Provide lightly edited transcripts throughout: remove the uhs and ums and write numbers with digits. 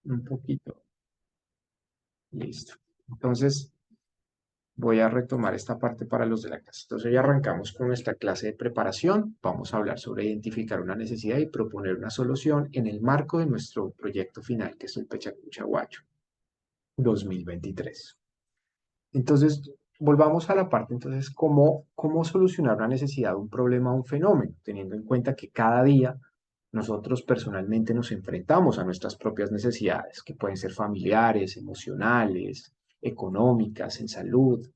un poquito. Listo. Entonces, voy a retomar esta parte para los de la clase. Entonces, ya arrancamos con nuestra clase de preparación. Vamos a hablar sobre identificar una necesidad y proponer una solución en el marco de nuestro proyecto final, que es el Pechacuchaguayo 2023. Entonces, volvamos a la parte, entonces, ¿cómo solucionar una necesidad, un problema, un fenómeno? Teniendo en cuenta que cada día nosotros personalmente nos enfrentamos a nuestras propias necesidades, que pueden ser familiares, emocionales, económicas, en salud,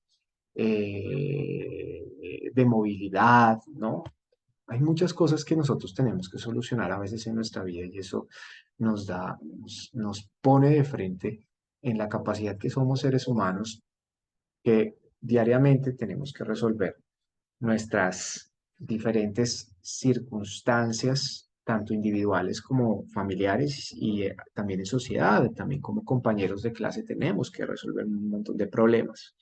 de movilidad, ¿no? Hay muchas cosas que nosotros tenemos que solucionar a veces en nuestra vida y eso nos pone de frente en la capacidad que somos seres humanos que diariamente tenemos que resolver nuestras diferentes circunstancias, tanto individuales como familiares y también en sociedad, también como compañeros de clase tenemos que resolver un montón de problemas.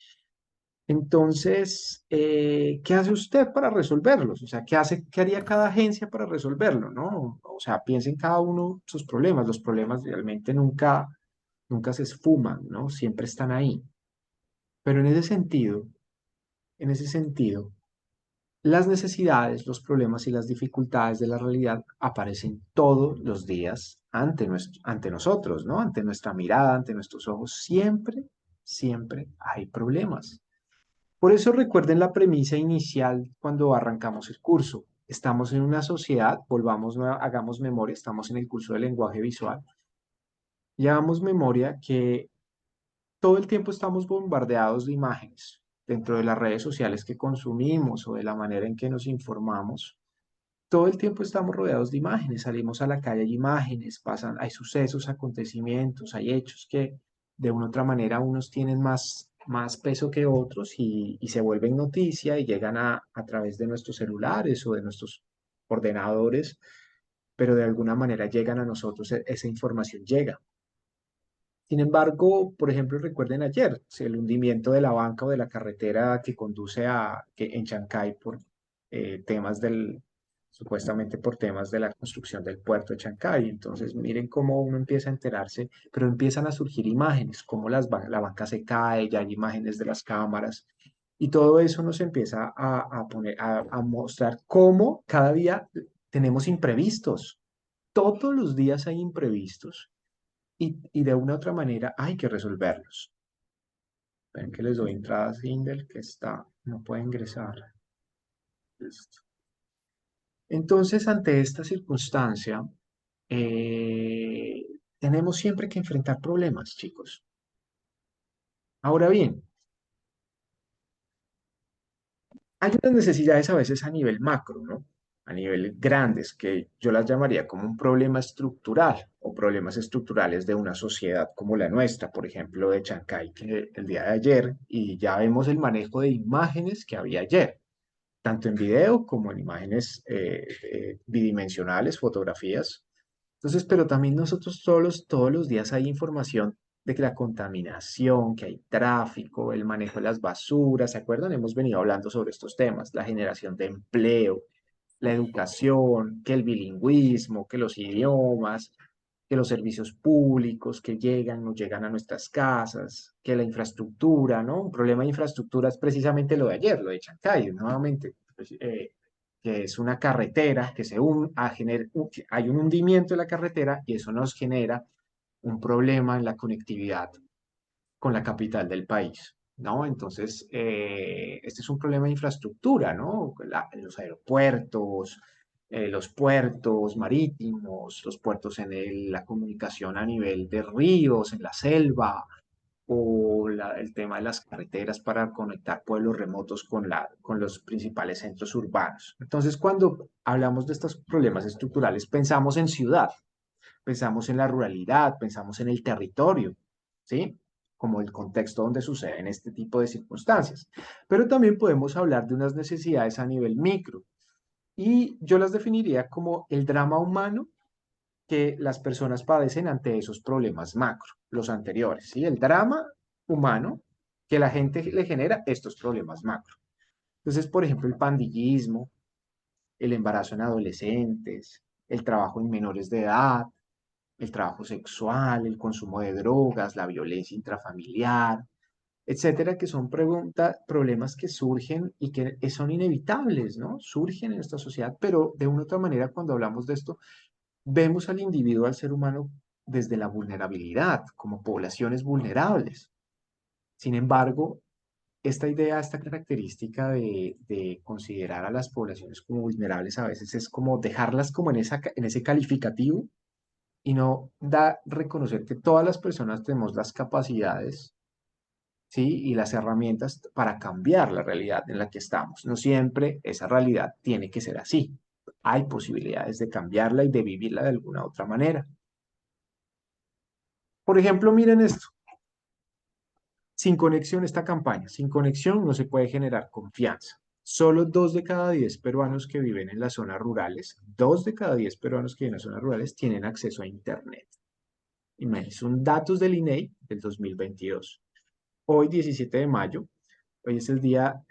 Entonces, ¿qué hace usted para resolverlos? O sea, qué haría cada agencia para resolverlo, ¿no? O sea, piensa en cada uno sus problemas. Los problemas realmente nunca se esfuman, ¿no? Siempre están ahí. Pero en ese sentido, las necesidades, los problemas y las dificultades de la realidad aparecen todos los días ante nosotros, ¿no? Ante nuestra mirada, ante nuestros ojos. Siempre hay problemas. Por eso recuerden la premisa inicial cuando arrancamos el curso. Estamos en una sociedad, hagamos memoria, estamos en el curso de lenguaje visual, y hagamos memoria que todo el tiempo estamos bombardeados de imágenes dentro de las redes sociales que consumimos o de la manera en que nos informamos. Todo el tiempo estamos rodeados de imágenes, salimos a la calle, hay imágenes, hay sucesos, acontecimientos, hay hechos que de una u otra manera unos tienen más peso que otros y se vuelven noticia y llegan a través de nuestros celulares o de nuestros ordenadores, pero de alguna manera llegan a nosotros, esa información llega. Sin embargo, por ejemplo, recuerden ayer, el hundimiento de la banca o de la carretera que conduce en Chancay por temas supuestamente por temas de la construcción del puerto de Chancay. Entonces, miren cómo uno empieza a enterarse, pero empiezan a surgir imágenes, cómo la banca se cae, ya hay imágenes de las cámaras, y todo eso nos empieza a mostrar cómo cada día tenemos imprevistos. Todos los días hay imprevistos y de una u otra manera hay que resolverlos. Ven que les doy entrada a Sindel, que no puede ingresar. Listo. Entonces, ante esta circunstancia, eh, tenemos siempre que enfrentar problemas, chicos. Ahora bien, hay unas necesidades a veces a nivel macro, ¿no? A nivel grandes, que yo las llamaría como un problema estructural o problemas estructurales de una sociedad como la nuestra, por ejemplo, de Chancay, que el día de ayer, y ya vemos el manejo de imágenes que había ayer, tanto en video como en imágenes bidimensionales, fotografías. Entonces, pero también nosotros todos los días hay información de que la contaminación, que hay tráfico, el manejo de las basuras, ¿se acuerdan? Hemos venido hablando sobre estos temas, la generación de empleo, la educación, que el bilingüismo, que los idiomas, que los servicios públicos que no llegan a nuestras casas, que la infraestructura, ¿no? Un problema de infraestructura es precisamente lo de ayer, lo de Chancay, nuevamente, pues, que es una carretera que hay un hundimiento de la carretera y eso nos genera un problema en la conectividad con la capital del país, ¿no? Entonces, este es un problema de infraestructura, ¿no? Los aeropuertos, los puertos marítimos, los puertos la comunicación a nivel de ríos, en la selva, o el tema de las carreteras para conectar pueblos remotos con los principales centros urbanos. Entonces, cuando hablamos de estos problemas estructurales, pensamos en ciudad, pensamos en la ruralidad, pensamos en el territorio, ¿sí? Como el contexto donde suceden este tipo de circunstancias. Pero también podemos hablar de unas necesidades a nivel micro y yo las definiría como el drama humano que las personas padecen ante esos problemas macro, los anteriores, ¿sí? El drama humano que la gente le genera estos problemas macro. Entonces, por ejemplo, el pandillismo, el embarazo en adolescentes, el trabajo en menores de edad, el trabajo sexual, el consumo de drogas, la violencia intrafamiliar, etcétera, que son problemas que surgen y que son inevitables, ¿no? Surgen en nuestra sociedad, pero de una u otra manera, cuando hablamos de esto, vemos al individuo, al ser humano, desde la vulnerabilidad, como poblaciones vulnerables. Sin embargo, esta idea, esta característica de considerar a las poblaciones como vulnerables a veces es como dejarlas como en ese calificativo y no reconocer que todas las personas tenemos las capacidades, ¿sí? Y las herramientas para cambiar la realidad en la que estamos. No siempre esa realidad tiene que ser así. Hay posibilidades de cambiarla y de vivirla de alguna otra manera. Por ejemplo, miren esto. Sin conexión, esta campaña, sin conexión no se puede generar confianza. Solo 2 de cada 10 peruanos que viven en las zonas rurales, 2 de cada 10 peruanos que viven en las zonas rurales tienen acceso a Internet. Imagínense, son datos del INEI del 2022. Hoy, 17 de mayo, hoy es el día,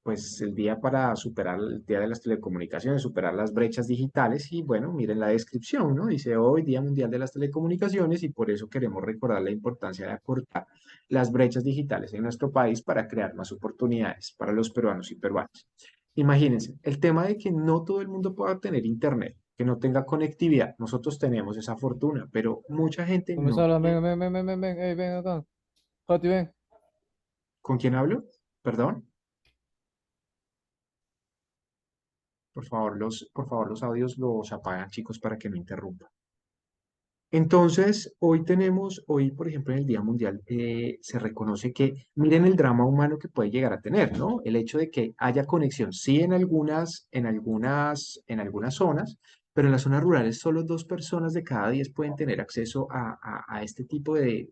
pues el día para superar el día de las telecomunicaciones, superar las brechas digitales y bueno, miren la descripción, ¿no? Dice hoy Día Mundial de las Telecomunicaciones y por eso queremos recordar la importancia de acortar las brechas digitales en nuestro país para crear más oportunidades para los peruanos y peruanas. Imagínense, el tema de que no todo el mundo pueda tener internet, que no tenga conectividad, nosotros tenemos esa fortuna, pero mucha gente No me no hablan, tiene. ven, ey, ven acá. Fati, ven. ¿Con quién hablo? Perdón. Por favor, los audios los apagan, chicos, para que no interrumpan. Entonces, hoy, por ejemplo, en el Día Mundial, se reconoce que, miren el drama humano que puede llegar a tener, ¿no? El hecho de que haya conexión, sí, en algunas zonas, pero en las zonas rurales solo 2 personas de cada 10 pueden tener acceso a este tipo de,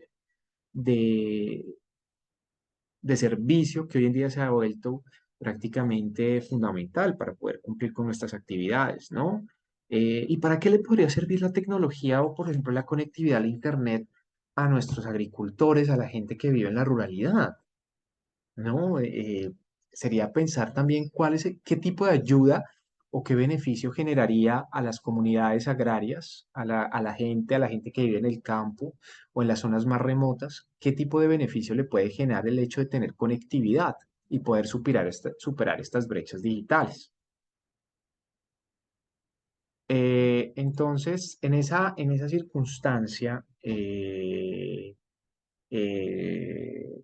de servicio que hoy en día se ha vuelto prácticamente fundamental para poder cumplir con nuestras actividades, ¿no? ¿Y para qué le podría servir la tecnología o, por ejemplo, la conectividad al Internet a nuestros agricultores, a la gente que vive en la ruralidad? ¿No? Sería pensar también qué tipo de ayuda o qué beneficio generaría a las comunidades agrarias, a la gente que vive en el campo o en las zonas más remotas, qué tipo de beneficio le puede generar el hecho de tener conectividad y poder superar estas brechas digitales. Entonces, en esa circunstancia,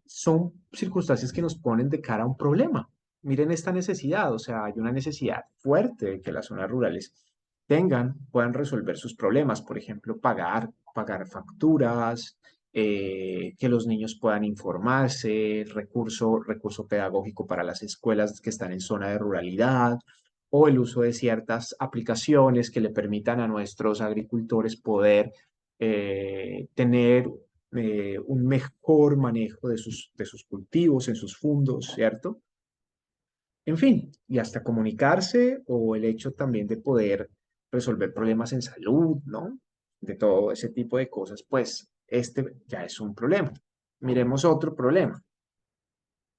son circunstancias que nos ponen de cara a un problema. Miren esta necesidad, o sea, hay una necesidad fuerte de que las zonas rurales puedan resolver sus problemas, por ejemplo, pagar facturas, que los niños puedan informarse, recurso pedagógico para las escuelas que están en zona de ruralidad, o el uso de ciertas aplicaciones que le permitan a nuestros agricultores poder tener un mejor manejo de sus cultivos, en sus fundos, ¿cierto? En fin, y hasta comunicarse o el hecho también de poder resolver problemas en salud, ¿no? De todo ese tipo de cosas, pues este ya es un problema. Miremos otro problema,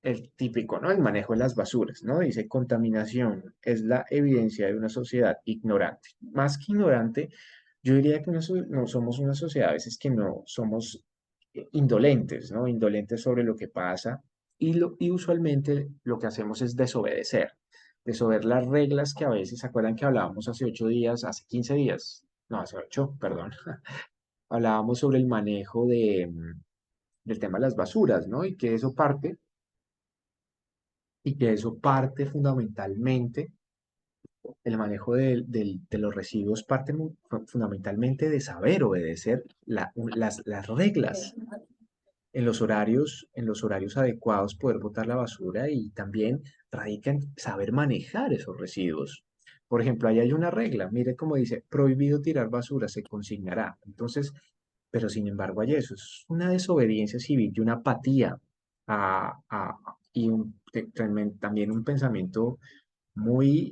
el típico, ¿no? El manejo de las basuras, ¿no? Dice, contaminación es la evidencia de una sociedad ignorante. Más que ignorante, yo diría que no somos una sociedad a veces que no somos indolentes, ¿no? Indolentes sobre lo que pasa y usualmente lo que hacemos es desobedecer las reglas que a veces, ¿se acuerdan que hablábamos hace 8 días, hace 15 días? No, hace 8, perdón. Hablábamos sobre el manejo del tema de las basuras, ¿no? Y que eso parte fundamentalmente, el manejo de los residuos parte fundamentalmente de saber obedecer las reglas en los horarios adecuados, poder botar la basura y también radica en saber manejar esos residuos. Por ejemplo, ahí hay una regla, mire cómo dice, prohibido tirar basura, se consignará. Entonces, pero sin embargo hay eso, es una desobediencia civil y una apatía también un pensamiento muy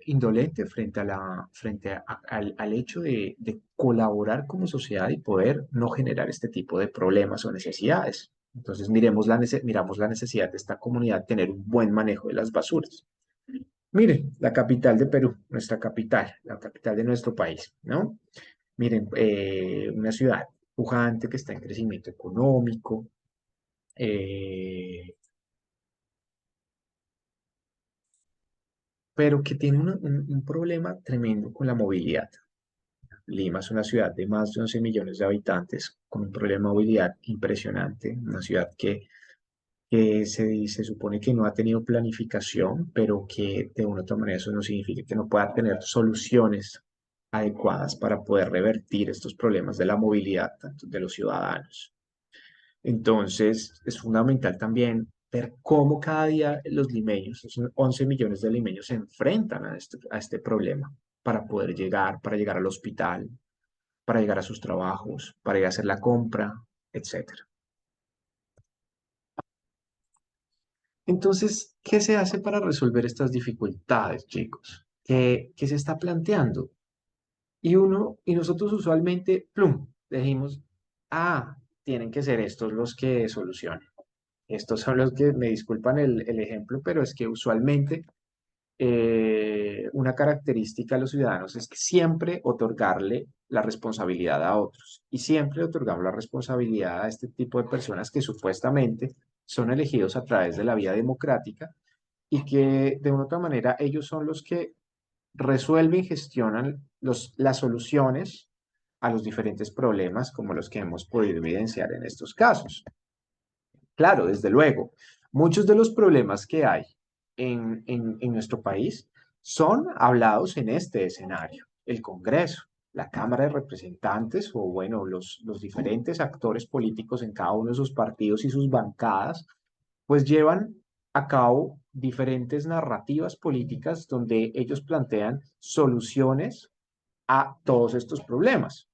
indolente frente al hecho de colaborar como sociedad y poder no generar este tipo de problemas o necesidades. Entonces miramos la necesidad de esta comunidad tener un buen manejo de las basuras. Miren, la capital de Perú, nuestra capital, la capital de nuestro país, ¿no? Miren, una ciudad pujante que está en crecimiento económico, eh, pero que tiene un problema tremendo con la movilidad. Lima es una ciudad de más de 11 millones de habitantes con un problema de movilidad impresionante, una ciudad que se supone que no ha tenido planificación, pero que de una u otra manera eso no significa que no pueda tener soluciones adecuadas para poder revertir estos problemas de la movilidad tanto de los ciudadanos. Entonces, es fundamental también ver cómo cada día los limeños, esos 11 millones de limeños, se enfrentan a este problema para poder llegar, para llegar al hospital, para llegar a sus trabajos, para ir a hacer la compra, etcétera. Entonces, ¿qué se hace para resolver estas dificultades, chicos? ¿Qué se está planteando? Y nosotros usualmente, plum, decimos, ah, tienen que ser estos los que solucionen. Estos son los que, me disculpan el ejemplo, pero es que usualmente una característica de los ciudadanos es que siempre otorgarle la responsabilidad a otros y siempre otorgamos la responsabilidad a este tipo de personas que supuestamente son elegidos a través de la vía democrática y que de una u otra manera ellos son los que resuelven y gestionan las soluciones a los diferentes problemas como los que hemos podido evidenciar en estos casos. Claro, desde luego, muchos de los problemas que hay en nuestro país son hablados en este escenario, el Congreso, la Cámara de Representantes o bueno, los diferentes actores políticos en cada uno de sus partidos y sus bancadas, pues llevan a cabo diferentes narrativas políticas donde ellos plantean soluciones a todos estos problemas.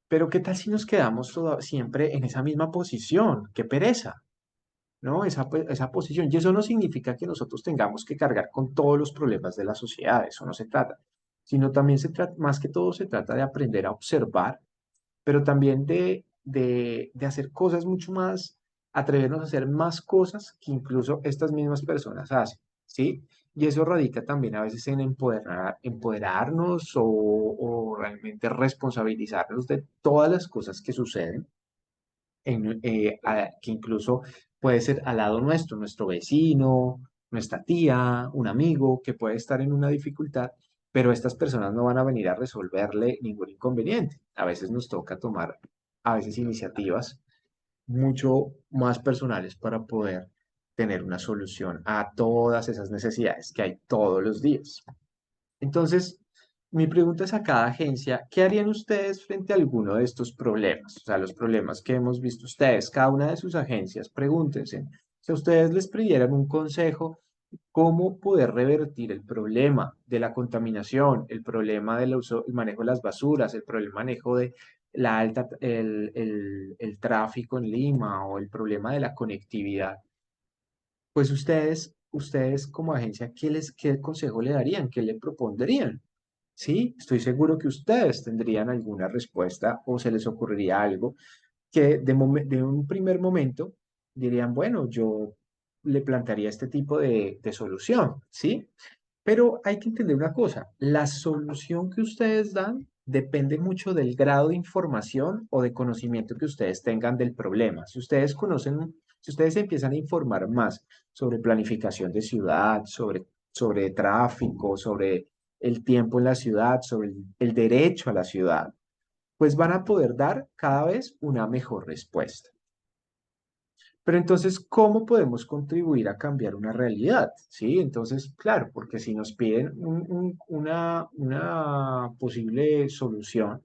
Pero ¿qué tal si nos quedamos siempre en esa misma posición? ¡Qué pereza! ¿No? Esa posición. Y eso no significa que nosotros tengamos que cargar con todos los problemas de la sociedad, eso no se trata, sino también se trata, más que todo se trata de aprender a observar, pero también de hacer cosas mucho más, atrevernos a hacer más cosas que incluso estas mismas personas hacen, ¿sí? Y eso radica también a veces en empoderarnos o realmente responsabilizarnos de todas las cosas que suceden que incluso puede ser al lado nuestro, nuestro vecino, nuestra tía, un amigo que puede estar en una dificultad, pero estas personas no van a venir a resolverle ningún inconveniente. A veces nos toca tomar, a veces iniciativas mucho más personales para poder tener una solución a todas esas necesidades que hay todos los días. Entonces, mi pregunta es a cada agencia, ¿qué harían ustedes frente a alguno de estos problemas? O sea, los problemas que hemos visto ustedes, cada una de sus agencias, pregúntense, si a ustedes les pidieran un consejo, ¿cómo poder revertir el problema de la contaminación, el problema del uso, el manejo de las basuras, el problema manejo de el tráfico en Lima o el problema de la conectividad? Pues ustedes como agencia, qué consejo le darían? ¿Qué le propondrían? Sí, estoy seguro que ustedes tendrían alguna respuesta o se les ocurriría algo que de un primer momento dirían, bueno, yo le plantearía este tipo de solución, ¿sí? Pero hay que entender una cosa, la solución que ustedes dan depende mucho del grado de información o de conocimiento que ustedes tengan del problema. Si ustedes empiezan a informar más sobre planificación de ciudad, sobre tráfico, sobre el tiempo en la ciudad, sobre el derecho a la ciudad, pues van a poder dar cada vez una mejor respuesta. Pero entonces, ¿cómo podemos contribuir a cambiar una realidad? Sí, entonces, claro, porque si nos piden una posible solución,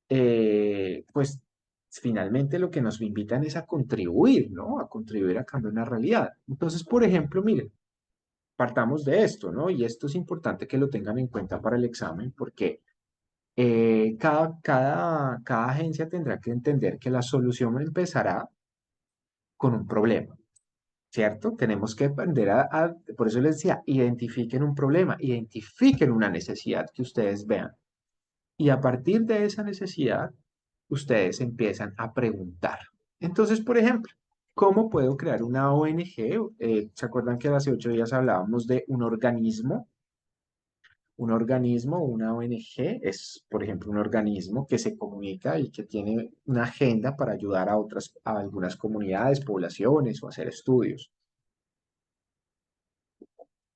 pues finalmente lo que nos invitan es a contribuir, ¿no? A contribuir a cambiar una realidad. Entonces, por ejemplo, miren, partamos de esto, ¿no? Y esto es importante que lo tengan en cuenta para el examen porque cada agencia tendrá que entender que la solución empezará con un problema. ¿Cierto? Tenemos que aprender por eso les decía, identifiquen un problema, identifiquen una necesidad que ustedes vean. Y a partir de esa necesidad, ustedes empiezan a preguntar. Entonces, por ejemplo, ¿Cómo puedo crear una ONG? ¿Se acuerdan que hace 8 días hablábamos de un organismo? Un organismo, una ONG, es, por ejemplo, un organismo que se comunica y que tiene una agenda para ayudar a algunas comunidades, poblaciones o hacer estudios.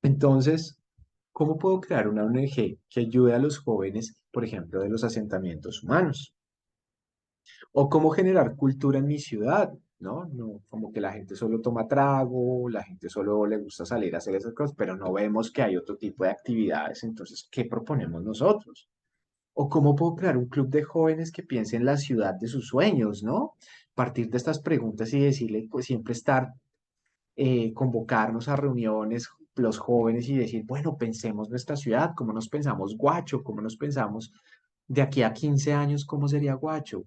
Entonces, ¿cómo puedo crear una ONG que ayude a los jóvenes, por ejemplo, de los asentamientos humanos? O cómo generar cultura en mi ciudad, ¿no? No, como que la gente solo toma trago, la gente solo le gusta salir a hacer esas cosas, pero no vemos que hay otro tipo de actividades. Entonces, ¿qué proponemos nosotros? O cómo puedo crear un club de jóvenes que piense en la ciudad de sus sueños, ¿no? Partir de estas preguntas y decirle, pues siempre estar, convocarnos a reuniones los jóvenes y decir, bueno, pensemos nuestra ciudad, cómo nos pensamos Guacho, cómo nos pensamos de aquí a 15 años, cómo sería Guacho.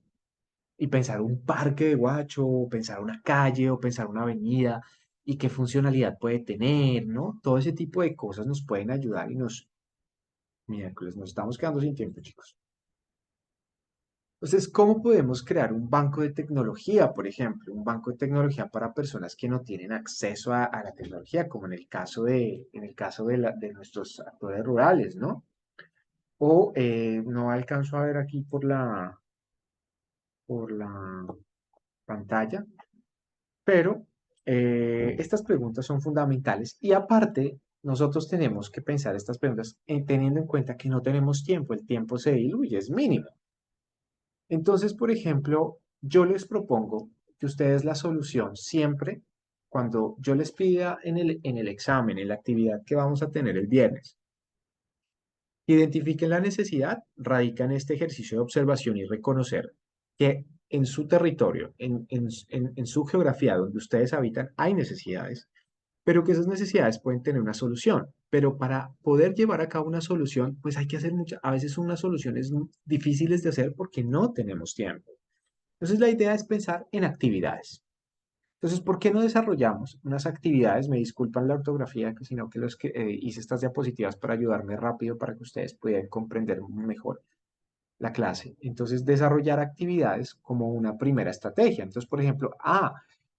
Y pensar un parque de Guacho, o pensar una calle, o pensar una avenida, y qué funcionalidad puede tener, ¿no? Todo ese tipo de cosas nos pueden ayudar y miércoles, nos estamos quedando sin tiempo, chicos. Entonces, ¿cómo podemos crear un banco de tecnología, por ejemplo? Un banco de tecnología para personas que no tienen acceso a la tecnología, como en el caso de nuestros actores rurales, ¿no? O no alcanzo a ver aquí por la pantalla, pero estas preguntas son fundamentales y aparte, nosotros tenemos que pensar estas preguntas teniendo en cuenta que no tenemos tiempo, el tiempo se diluye, es mínimo. Entonces, por ejemplo, yo les propongo que ustedes la solución siempre, cuando yo les pida en el examen, en la actividad que vamos a tener el viernes, identifiquen la necesidad, radica en este ejercicio de observación y reconocer que en su territorio, en su geografía donde ustedes habitan, hay necesidades, pero que esas necesidades pueden tener una solución. Pero para poder llevar a cabo una solución, pues hay que hacer muchas, a veces unas soluciones difíciles de hacer porque no tenemos tiempo. Entonces, la idea es pensar en actividades. Entonces, ¿por qué no desarrollamos unas actividades? Me disculpan la ortografía, sino que hice estas diapositivas para ayudarme rápido para que ustedes puedan comprender mejor la clase. Entonces, desarrollar actividades como una primera estrategia. Entonces, por ejemplo,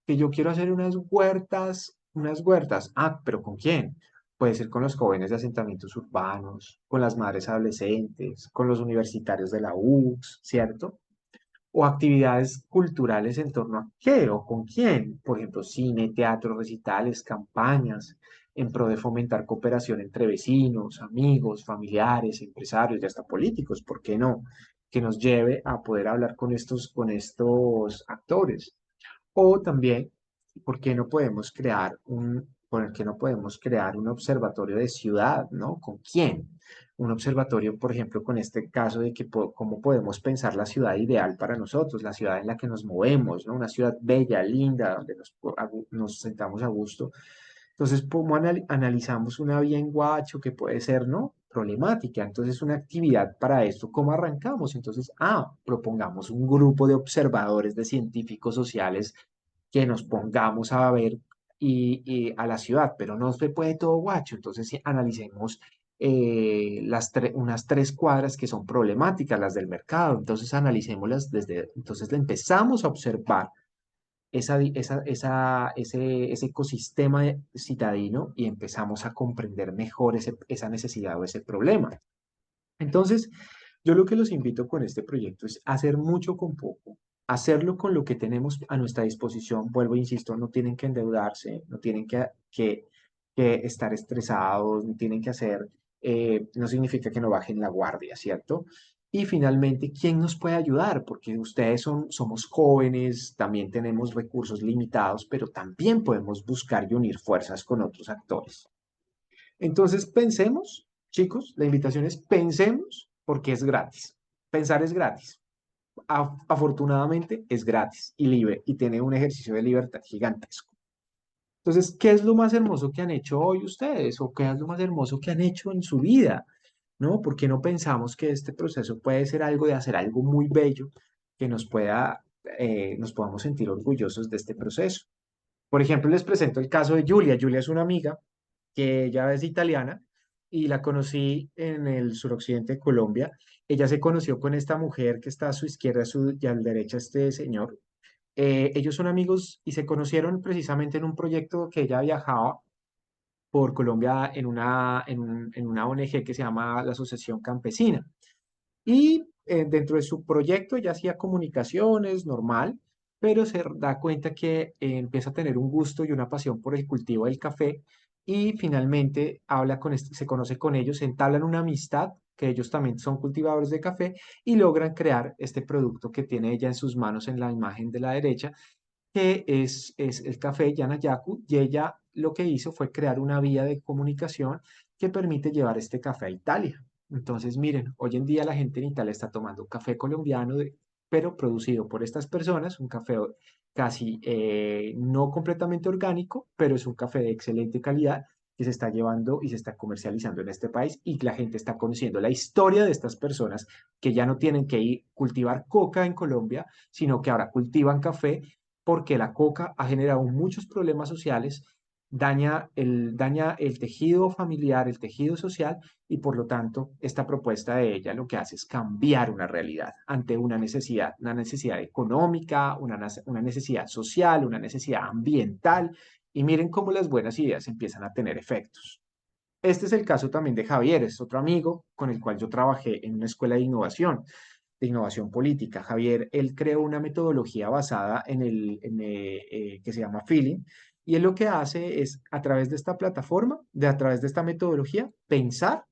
que yo quiero hacer unas huertas. Pero ¿con quién? Puede ser con los jóvenes de asentamientos urbanos, con las madres adolescentes, con los universitarios de la UCS, ¿cierto? O actividades culturales en torno a qué o con quién, por ejemplo, cine, teatro, recitales, campañas, en pro de fomentar cooperación entre vecinos, amigos, familiares, empresarios y hasta políticos, ¿por qué no? Que nos lleve a poder hablar con estos actores. O también, ¿por qué no podemos crear un observatorio de ciudad, ¿no? ¿Con quién? Un observatorio, por ejemplo, con este caso de cómo podemos pensar la ciudad ideal para nosotros, la ciudad en la que nos movemos, ¿no? Una ciudad bella, linda, donde nos sentamos a gusto. Entonces, ¿cómo analizamos una vía en Guacho que puede ser, ¿no? Problemática. Entonces, una actividad para esto, ¿cómo arrancamos? Entonces, propongamos un grupo de observadores, de científicos sociales que nos pongamos a ver y a la ciudad, pero no se puede todo Guacho. Entonces, sí, analicemos unas 3 cuadras que son problemáticas, las del mercado. Entonces, analicémoslas entonces empezamos a observar ese ecosistema citadino y empezamos a comprender mejor esa necesidad o ese problema. Entonces, yo lo que los invito con este proyecto es hacer mucho con poco, hacerlo con lo que tenemos a nuestra disposición. Vuelvo, e insisto, no tienen que endeudarse, no tienen que estar estresados, no tienen que hacer, no significa que no bajen la guardia, ¿cierto? Y finalmente, ¿quién nos puede ayudar? Porque somos jóvenes, también tenemos recursos limitados, pero también podemos buscar y unir fuerzas con otros actores. Entonces, pensemos, chicos, la invitación es pensemos porque es gratis. Pensar es gratis. Afortunadamente es gratis y libre y tiene un ejercicio de libertad gigantesco. Entonces, ¿qué es lo más hermoso que han hecho hoy ustedes o qué es lo más hermoso que han hecho en su vida? ¿No? ¿Por qué no pensamos que este proceso puede ser algo de hacer algo muy bello que nos podamos sentir orgullosos de este proceso? Por ejemplo, les presento el caso de Julia. Julia es una amiga que ella es italiana y la conocí en el suroccidente de Colombia. Ella se conoció con esta mujer que está a su izquierda y a la derecha este señor. Ellos son amigos y se conocieron precisamente en un proyecto que ella viajaba por Colombia en una ONG que se llama la Asociación Campesina. Y dentro de su proyecto ya hacía comunicaciones, normal, pero se da cuenta que empieza a tener un gusto y una pasión por el cultivo del café y finalmente se conoce con ellos, entablan una amistad, que ellos también son cultivadores de café y logran crear este producto que tiene ella en sus manos en la imagen de la derecha, que es el café Yanayaku, y ella lo que hizo fue crear una vía de comunicación que permite llevar este café a Italia. Entonces, miren, hoy en día la gente en Italia está tomando un café colombiano, pero producido por estas personas, un café casi no completamente orgánico, pero es un café de excelente calidad que se está llevando y se está comercializando en este país y la gente está conociendo la historia de estas personas que ya no tienen que ir cultivar coca en Colombia, sino que ahora cultivan café porque la coca ha generado muchos problemas sociales, daña el tejido familiar, el tejido social, y por lo tanto esta propuesta de ella lo que hace es cambiar una realidad ante una necesidad económica, una necesidad social, una necesidad ambiental, y miren cómo las buenas ideas empiezan a tener efectos. Este es el caso también de Javier, es otro amigo con el cual yo trabajé en una escuela de innovación política. Javier, él creó una metodología basada que se llama Feeling, y él lo que hace es, a través de esta plataforma, a través de esta metodología, pensar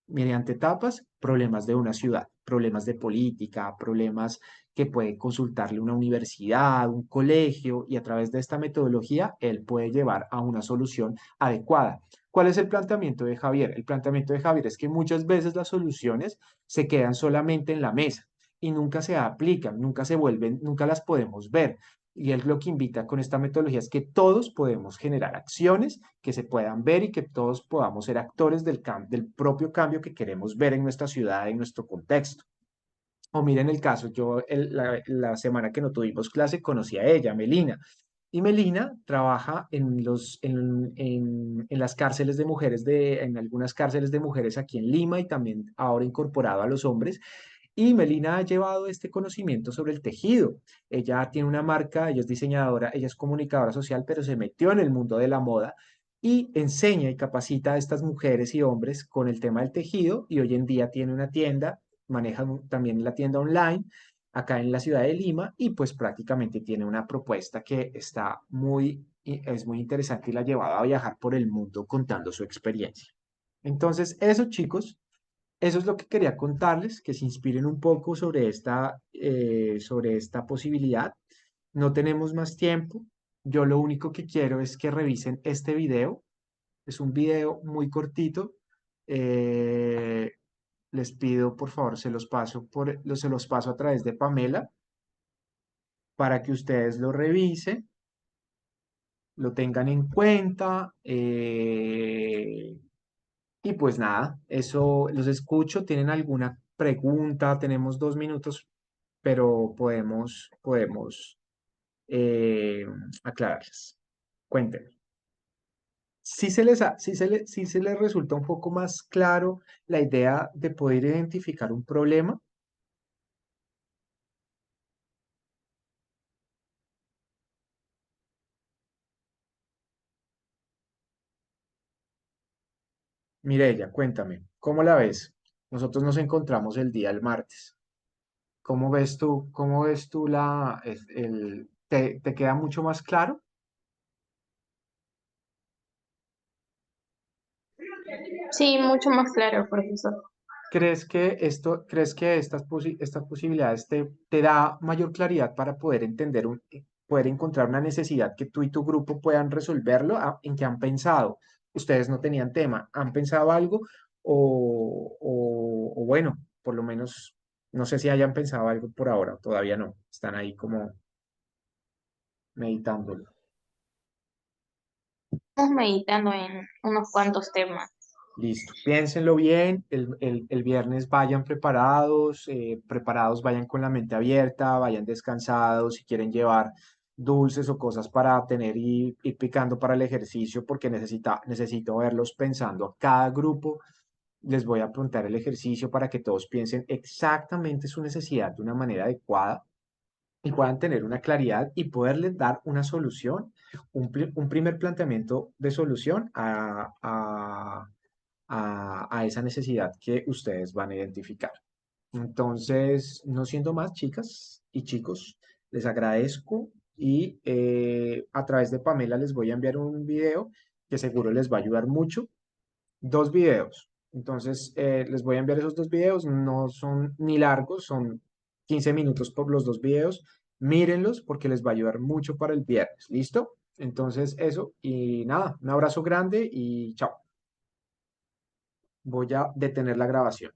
mediante etapas problemas de una ciudad, problemas de política, problemas que puede consultarle una universidad, un colegio, y a través de esta metodología él puede llevar a una solución adecuada. ¿Cuál es el planteamiento de Javier? El planteamiento de Javier es que muchas veces las soluciones se quedan solamente en la mesa y nunca se aplican, nunca se vuelven, nunca las podemos ver. Y él lo que invita con esta metodología es que todos podemos generar acciones que se puedan ver y que todos podamos ser actores del propio cambio que queremos ver en nuestra ciudad, en nuestro contexto. O miren el caso, la semana que no tuvimos clase conocí a ella, Melina. Y Melina trabaja en las cárceles de mujeres, en algunas cárceles de mujeres aquí en Lima y también ahora incorporado a los hombres. Y Melina ha llevado este conocimiento sobre el tejido. Ella tiene una marca, ella es diseñadora, ella es comunicadora social, pero se metió en el mundo de la moda y enseña y capacita a estas mujeres y hombres con el tema del tejido y hoy en día tiene una tienda, maneja también la tienda online acá en la ciudad de Lima y pues prácticamente tiene una propuesta que es muy interesante y la ha llevado a viajar por el mundo contando su experiencia. Entonces, eso chicos, eso es lo que quería contarles, que se inspiren un poco sobre esta posibilidad. No tenemos más tiempo. Yo lo único que quiero es que revisen este video. Es un video muy cortito. Eh, Les pido, por favor, se los paso a través de Pamela para que ustedes lo revisen, lo tengan en cuenta. Y pues nada, eso los escucho. ¿Tienen alguna pregunta? Tenemos 2 minutos, pero podemos eh, aclararlas. Cuéntenme. Si se les resulta un poco más claro la idea de poder identificar un problema. Mireya, cuéntame, ¿cómo la ves? Nosotros nos encontramos el día del martes. Cómo ves tú te queda mucho más claro? Sí, mucho más claro, profesor. ¿Crees que estas posibilidades te da mayor claridad para poder poder encontrar una necesidad que tú y tu grupo puedan resolverlo? ¿En qué han pensado? ¿Ustedes no tenían tema? ¿Han pensado algo? O bueno, por lo menos, no sé si hayan pensado algo por ahora, todavía no. Están ahí como meditándolo. Estamos meditando en unos cuantos temas. Listo, piénsenlo bien, el viernes vayan preparados, vayan con la mente abierta, vayan descansados, si quieren llevar dulces o cosas para tener y ir picando para el ejercicio, porque necesito verlos pensando a cada grupo. Les voy a preguntar el ejercicio para que todos piensen exactamente su necesidad de una manera adecuada y puedan tener una claridad y poderles dar una solución, un primer planteamiento de solución a esa necesidad que ustedes van a identificar. Entonces, no siendo más, chicas y chicos, les agradezco y a través de Pamela les voy a enviar un video que seguro les va a ayudar mucho. Dos videos. Entonces, les voy a enviar esos dos videos. No son ni largos, son 15 minutos por los dos videos. Mírenlos porque les va a ayudar mucho para el viernes. ¿Listo? Entonces, eso. Y nada, un abrazo grande y chao. Voy a detener la grabación.